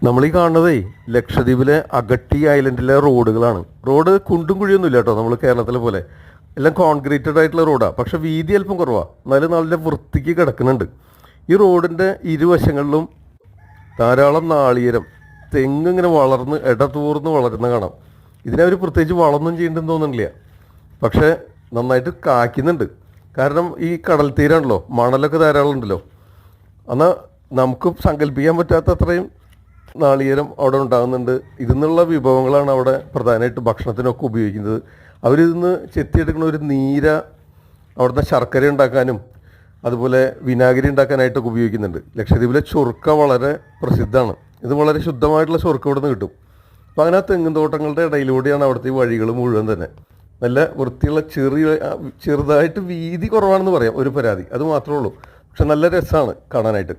നമ്മൾ ഈ കാണുന്നതേ ലക്ഷദ്വീപിലെ അഗട്ടി ഐലൻഡിലെ റോഡുകളാണ്. റോഡ് കുണ്ടും കുഴിയൊന്നും ഇല്ല കേട്ടോ, നമ്മൾ കേരളത്തിലെ പോലെ എല്ലാം കോൺക്രീറ്റഡ് ആയിട്ടുള്ള റോഡാണ്. പക്ഷെ വീതി അല്പം കുറവാണ്, എന്നാലും നല്ല വൃത്തിക്ക് കിടക്കുന്നുണ്ട്. ഈ റോഡിൻ്റെ ഇരുവശങ്ങളിലും ധാരാളം നാളികേരം, തെങ്ങ് ഇങ്ങനെ വളർന്ന് ഇടതൂർന്ന് വളരുന്ന കാണാം. ഇതിനവർ പ്രത്യേകിച്ച് വളമൊന്നും ചെയ്യേണ്ടെന്ന് തോന്നുന്നില്ല, പക്ഷേ നന്നായിട്ട് കായ്ക്കുന്നുണ്ട്. കാരണം ഈ കടൽ തീരാണല്ലോ, മണലൊക്കെ ധാരാളം ഉണ്ടല്ലോ. എന്നാൽ നമുക്ക് സങ്കല്പിക്കാൻ പറ്റാത്ത അത്രയും നാളികേരം അവിടെ ഉണ്ടാകുന്നുണ്ട്. ഇതിൽ നിന്നുള്ള വിഭവങ്ങളാണ് അവിടെ പ്രധാനമായിട്ട് ഭക്ഷണത്തിനൊക്കെ ഉപയോഗിക്കുന്നത്. അവരിൽ നിന്ന് ചെത്തിയെടുക്കുന്ന ഒരു നീര അവിടുത്തെ ശർക്കര ഉണ്ടാക്കാനും അതുപോലെ വിനാഗിരി ഉണ്ടാക്കാനായിട്ടൊക്കെ ഉപയോഗിക്കുന്നുണ്ട്. ലക്ഷദ്വീപിലെ ചൊറുക്ക വളരെ പ്രസിദ്ധമാണ്. ഇത് വളരെ ശുദ്ധമായിട്ടുള്ള ചൊറുക്ക ഇവിടെ നിന്ന് കിട്ടും. അപ്പോൾ അങ്ങനെ തെങ്ങും തോട്ടങ്ങളുടെ ഇടയിലൂടെയാണ് അവിടുത്തെ ഈ വഴികൾ മുഴുവൻ തന്നെ. നല്ല വൃത്തിയുള്ള ചെറുതായിട്ട് വീതി കുറവാണെന്ന് പറയാം, ഒരു പരാതി അത് മാത്രമേ ഉള്ളൂ. പക്ഷെ നല്ല രസമാണ് കാണാനായിട്ട്.